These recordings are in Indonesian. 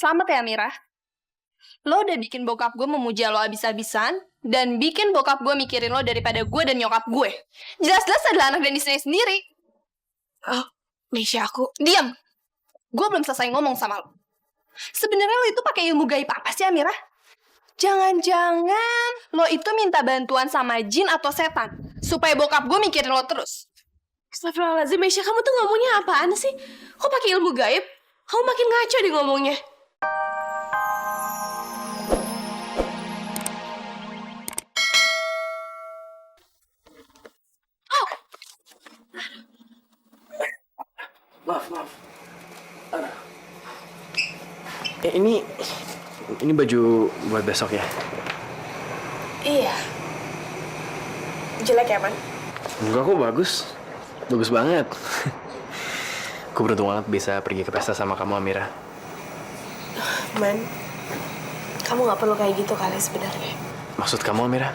Selamat ya, Mira. Lo udah bikin bokap gue memuja lo abis-abisan, dan bikin bokap gue mikirin lo daripada gue dan nyokap gue. Jelas-jelas adalah anak dan istrinya sendiri. Oh, Mesya, aku... Diam! Gue belum selesai ngomong sama lo. Sebenarnya lo itu pakai ilmu gaib apa sih, Amira? Jangan-jangan lo itu minta bantuan sama jin atau setan supaya bokap gue mikirin lo terus. Astagfirullahaladzim, Mesya, kamu tuh ngomongnya apaan sih? Kok pakai ilmu gaib? Kamu makin ngaco deh ngomongnya. Maaf. Ini baju buat besok ya? Iya. Jelek ya, Man? Enggak kok, bagus. Bagus banget. Aku beruntung banget bisa pergi ke pesta sama kamu, Amira. Man, kamu gak perlu kayak gitu kali sebenarnya. Maksud kamu, Amira?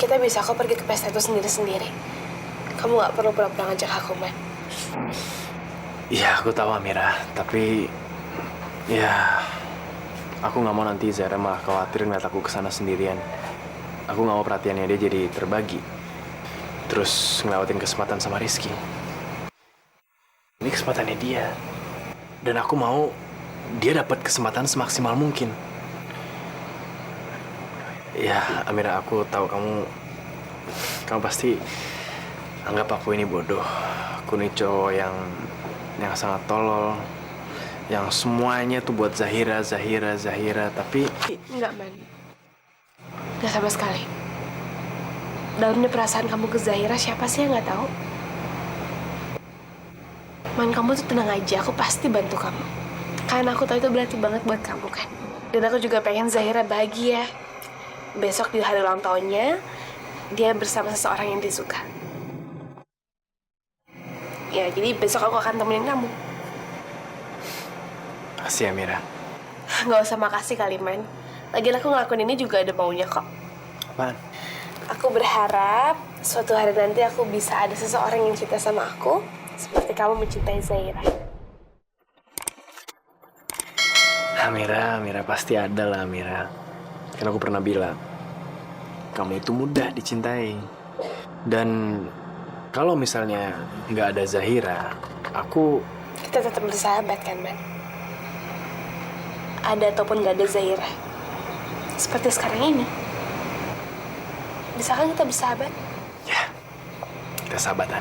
Kita bisa kok pergi ke pesta itu sendiri-sendiri. Kamu gak perlu pura-pura ngajak aku, Man. Iya, aku tahu, Amira. Tapi, ya, aku nggak mau nanti Zahira malah khawatir ngeliat aku kesana sendirian. Aku nggak mau perhatiannya dia jadi terbagi. Terus ngelewatin kesempatan sama Rizky. Ini kesempatannya dia. Dan aku mau dia dapat kesempatan semaksimal mungkin. Ya, Amira, aku tahu kamu pasti anggap aku ini bodoh. Aku nih cowok yang sangat tolol. Yang semuanya tuh buat Zahira. Tapi Enggak, Man. Enggak sama sekali. Dalamnya perasaan kamu ke Zahira, siapa sih yang gak tahu? Man, kamu tuh tenang aja, aku pasti bantu kamu. Karena aku tahu itu berarti banget buat kamu kan. Dan aku juga pengen Zahira bahagia. Besok di hari ulang tahunnya, dia bersama seseorang yang dia suka. Ya, jadi besok aku akan temenin kamu. makasih, Amira. Nggak usah makasih kali, Man. Lagian aku ngelakuin ini juga ada maunya kok. Apaan? Aku berharap suatu hari nanti aku bisa ada seseorang yang cinta sama aku seperti kamu mencintai Zahira. Amira pasti ada lah, Amira. Kan aku pernah bilang, kamu itu mudah dicintai. Dan kalau misalnya nggak ada Zahira, Kita tetap bersahabat kan, Man? Ada ataupun nggak ada Zahira. Seperti sekarang ini. Bisa kan kita bersahabat? ya, kita sahabatan.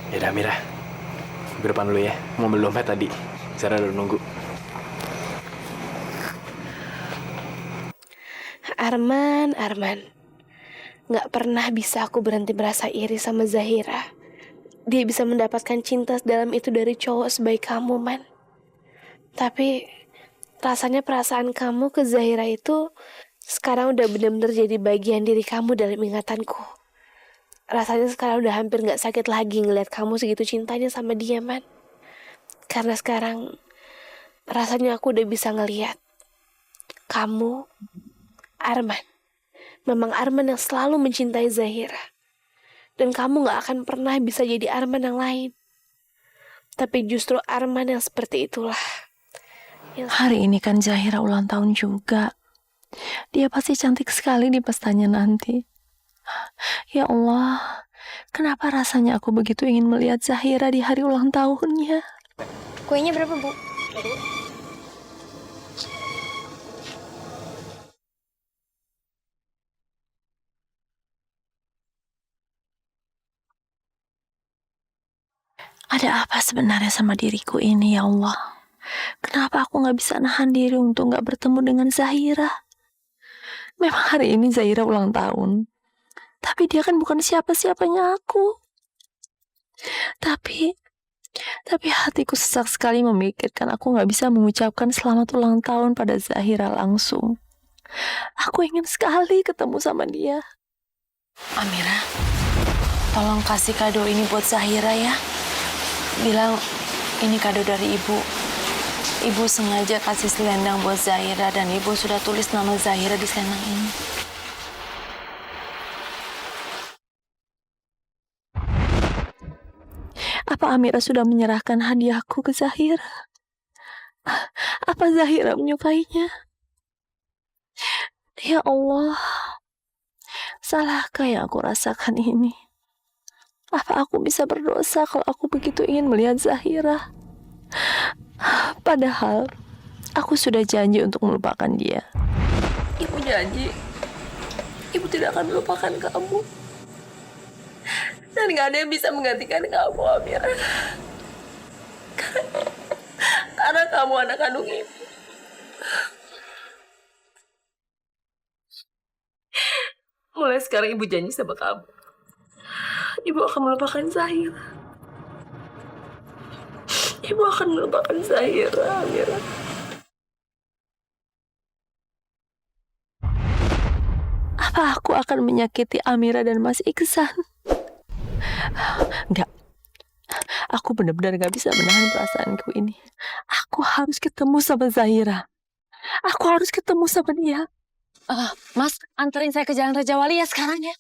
Yaudah, Amira. Gue depan dulu ya. Mau beli dompet tadi. Zara udah nunggu. Arman. Nggak pernah bisa aku berhenti merasa iri sama Zahira. Dia bisa mendapatkan cinta dalam itu dari cowok sebaik kamu, Man. Tapi rasanya perasaan kamu ke Zahira itu sekarang udah benar-benar jadi bagian diri kamu dalam ingatanku. Rasanya sekarang udah hampir gak sakit lagi ngeliat kamu segitu cintanya sama dia, Man. Karena sekarang rasanya aku udah bisa ngeliat kamu, Arman. Memang Arman yang selalu mencintai Zahira. Dan kamu gak akan pernah bisa jadi Arman yang lain. Tapi justru Arman yang seperti itulah. Hari ini kan Zahira ulang tahun juga. Dia pasti cantik sekali di pestanya nanti. Ya Allah, kenapa rasanya aku begitu ingin melihat Zahira di hari ulang tahunnya? Kuenya berapa, Bu? Ada apa sebenarnya sama diriku ini, ya Allah? Kenapa aku gak bisa nahan diri untuk gak bertemu dengan Zahira? Memang hari ini Zahira ulang tahun. Tapi dia kan bukan siapa-siapanya aku. Tapi hatiku sesak sekali memikirkan aku gak bisa mengucapkan selamat ulang tahun pada Zahira langsung. Aku ingin sekali ketemu sama dia. Amira, tolong kasih kado ini buat Zahira ya. Bilang ini kado dari ibu. Ibu sengaja kasih selendang buat Zahira dan ibu sudah tulis nama Zahira di selendang ini. Apa Amira sudah menyerahkan hadiahku ke Zahira? Apa Zahira menyukainya? Ya Allah, salahkah yang aku rasakan ini? Apa aku bisa berdosa kalau aku begitu ingin melihat Zahira? Padahal aku sudah janji untuk melupakan dia. Ibu janji, ibu tidak akan melupakan kamu. Dan gak ada yang bisa menggantikan kamu, Amira. Karena kamu anak kandung ibu. Mulai sekarang ibu janji sama kamu. Ibu akan melupakan Zahira. Ibu akan melupakan Zahira, Amira. Apa aku akan menyakiti Amira dan Mas Iksan? Enggak. Aku benar-benar gak bisa menahan perasaanku ini. Aku harus ketemu sama Zahira. Aku harus ketemu sama dia. Mas, anterin saya ke Jalan Raja Wali ya sekarang ya.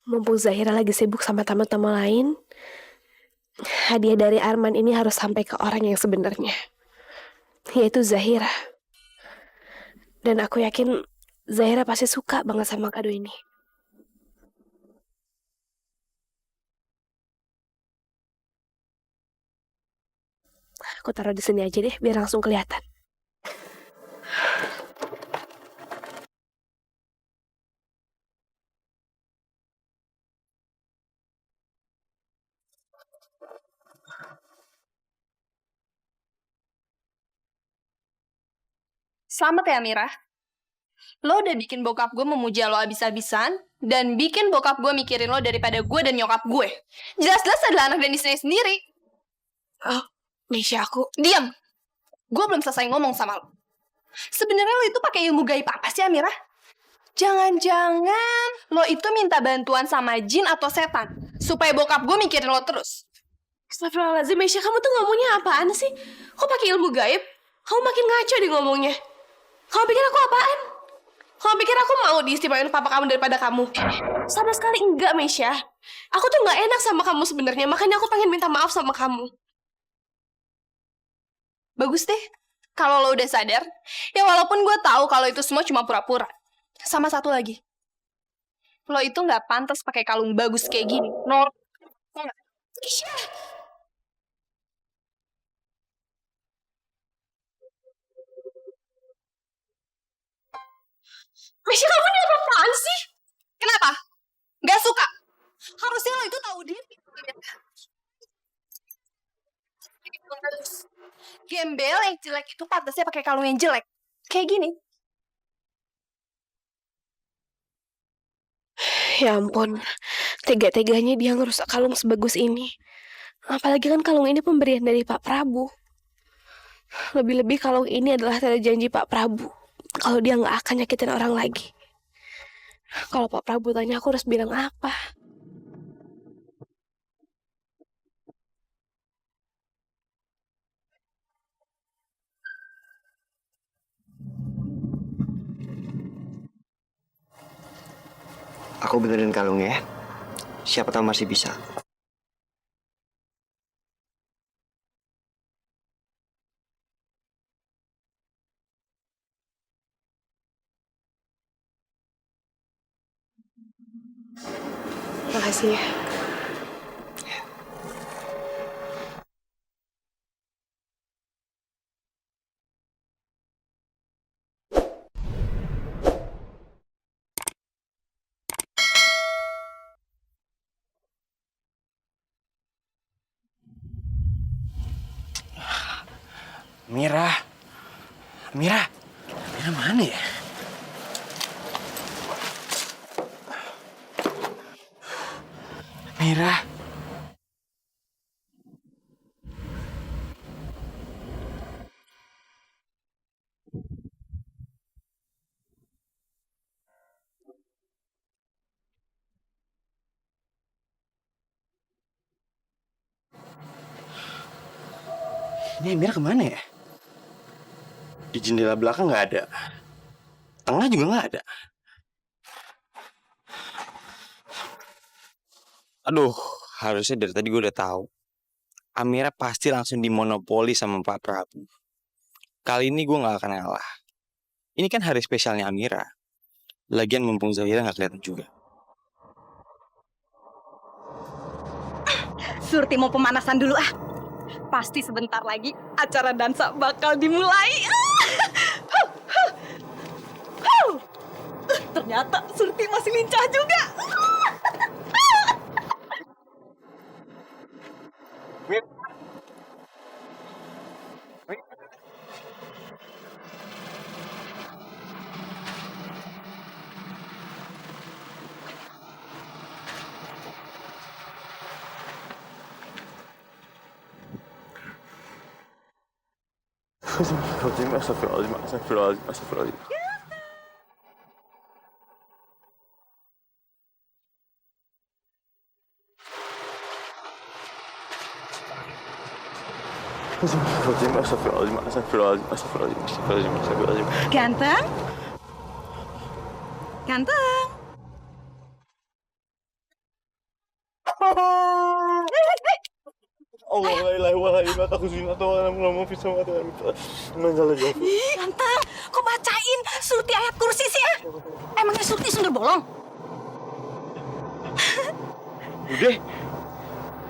Mumpung Zahira lagi sibuk sama tamu-tamu lain, hadiah dari Arman ini harus sampai ke orang yang sebenarnya, yaitu Zahira. Dan aku yakin Zahira pasti suka banget sama kado ini. Aku taruh di sini aja deh, biar langsung kelihatan. Selamat ya, Mira. Lo udah bikin bokap gue memuja lo abis-abisan, dan bikin bokap gue mikirin lo daripada gue dan nyokap gue. Jelas-jelas adalah anak dan istrinya sendiri. Oh, Mesya, aku... Diam! Gue belum selesai ngomong sama lo. Sebenarnya lo itu pakai ilmu gaib apa sih, Amira? Jangan-jangan lo itu minta bantuan sama jin atau setan supaya bokap gue mikirin lo terus. Astagfirullahaladzim, Mesya, kamu tuh ngomongnya apaan sih? Kok pakai ilmu gaib? Kamu makin ngaco deh ngomongnya. Kamu pikir aku apaan? Kamu pikir aku mau diistimewain papa kamu daripada kamu? Sama sekali enggak, Mesya. Aku tuh nggak enak sama kamu sebenarnya, makanya aku pengen minta maaf sama kamu. Bagus deh, kalau lo udah sadar. Ya walaupun gue tahu kalau itu semua cuma pura-pura. Sama satu lagi, lo itu nggak pantas pakai kalung bagus kayak gini. Nor, tau nggak? Isya. Mesya, kamu ini apaan sih? Kenapa? Gak suka? Harusnya lo itu tahu diri. Gembel yang jelek itu pantasnya pakai kalung yang jelek. Kayak gini. Ya ampun, tega-teganya dia ngerusak kalung sebagus ini. Apalagi kan kalung ini pemberian dari Pak Prabu. Lebih-lebih kalung ini adalah tanda janji Pak Prabu kalau dia nggak akan nyakitin orang lagi. Kalau Pak Prabu tanya, aku harus bilang apa? Aku benerin kalungnya ya. Siapa tahu masih bisa. Makasih ya. Mira. Mira. Mira mana ya? Mira. Ini Amira kemana ya? Di jendela belakang nggak ada. Tengah juga nggak ada. Aduh, harusnya dari tadi gue udah tahu. Amira pasti langsung dimonopoli sama Pak Prabu. Kali ini gue nggak akan ngalah. Ini kan hari spesialnya Amira. Lagian mumpung Zahira nggak kelihatan juga. Surti mau pemanasan dulu ah. Pasti sebentar lagi acara dansa bakal dimulai. Ternyata Surti masih lincah juga. Astagfirullahaladzim, astagfirullahaladzim, astagfirullahaladzim. Astagfirullahaladzim, astagfirullahaladzim, astagfirullahaladzim, astagfirullahaladzim, astagfirullahaladzim. Ganteng? Ganteng? Allah la ilaha illallah, aku zina tuh orang ngomong bisa mati. Menjalan jauh. Ganteng, kok bacain Surti ayat kursi sih ah? Emangnya Surti sundel bolong? Bude,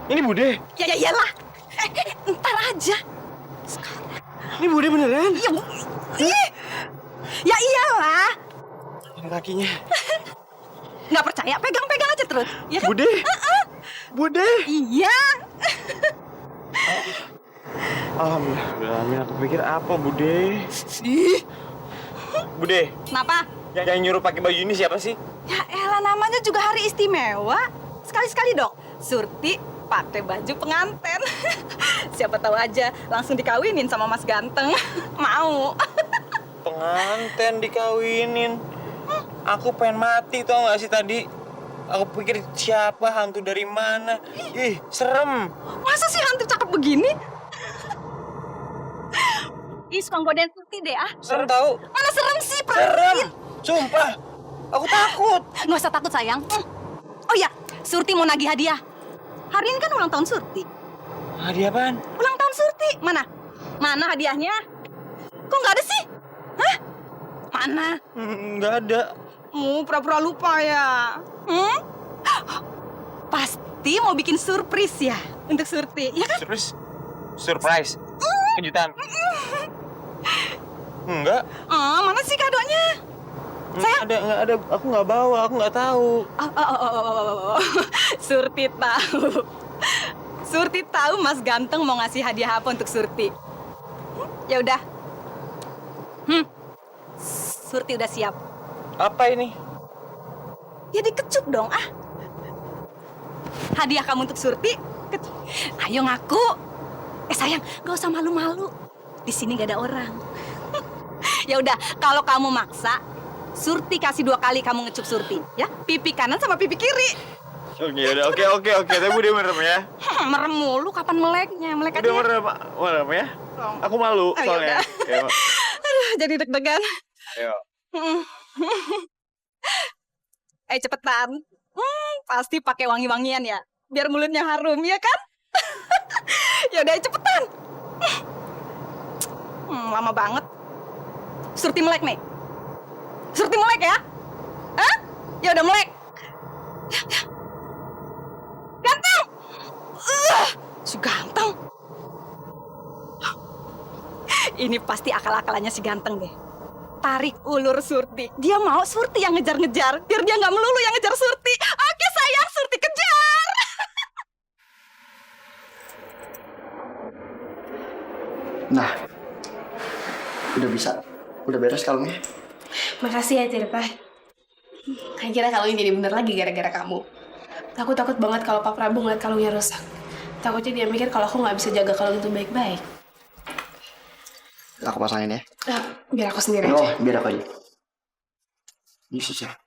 ini Bude. Ya iyalah. Ntar aja. Ini Bude beneran. Ya, ya iyalah. Kakinya. Nggak percaya, pegang-pegang aja terus. Ya kan? Bude. Bude. Iya. Alhamdulillah, aku pikir apa Bude? Ih, Bude, kenapa? yang nyuruh pakai baju ini siapa sih? Ya elah, namanya juga hari istimewa. Sekali-sekali dong, Surti pakai baju pengantin. Siapa tahu aja langsung dikawinin sama Mas Ganteng. Mau. Pengantin dikawinin. Aku pengen mati tau gak sih tadi? Aku pikir siapa, hantu dari mana? Ih, serem. Masa sih hantu cakep begini? Ih, suka godain Surti deh ah. Serem tahu. Mana serem sih, Serem. perhatiin. Sumpah. Aku takut. Nggak usah takut sayang. Oh ya, Surti mau nagih hadiah. Hari ini kan ulang tahun Surti. Hadiah apaan? Ulang tahun Surti. Mana? Mana hadiahnya? Kok nggak ada sih? Hah? Mana? Nggak ada. Pura-pura lupa ya. Pasti mau bikin surprise ya untuk Surti, ya kan? Surprise. Kejutan. Enggak. Mana sih kadonya? Sayang. Nggak ada. Aku nggak bawa. Aku nggak tahu. Surti tahu. Surti tahu Mas Ganteng mau ngasih hadiah apa untuk Surti. Ya udah. Surti udah siap. Apa ini? Ya dikecup dong ah. Hadiah kamu untuk Surti. Ayo ngaku. Sayang, gak usah malu-malu. Di sini gak ada orang. Ya udah, kalau kamu maksa, Surti kasih 2 kali kamu ngecup Surti, ya? Pipi kanan sama pipi kiri. Oke. Tapi Bude merem ya. Merem mulu, kapan meleknya? Melek Bude aja. merem ya. Aku malu Oh, soalnya. Ya, Aduh, jadi deg-degan. Ayo. Cepetan. Pasti pakai wangi-wangian ya, biar mulutnya harum, ya kan? Ya udah, cepetan. Lama banget. Surti melek nih. Surti melek ya? Hah? Ya udah melek. Ya. Ganteng. Si Ganteng. Ini pasti akal-akalannya si Ganteng deh. Tarik ulur Surti. Dia mau Surti yang ngejar-ngejar, biar dia nggak melulu yang ngejar Surti. Oke sayang, Surti kejar. Nah, udah bisa. Udah beres kalungnya. Makasih ya, Tirta. Akhirnya kalungnya jadi bener lagi gara-gara kamu. Aku takut banget kalau Pak Prabu ngeliat kalungnya rusak. Takutnya dia mikir kalau aku nggak bisa jaga kalung itu baik-baik. Aku pasangin ya. Biar aku sendiri Oh, aja. biar aku aja. Ini sih, Cah.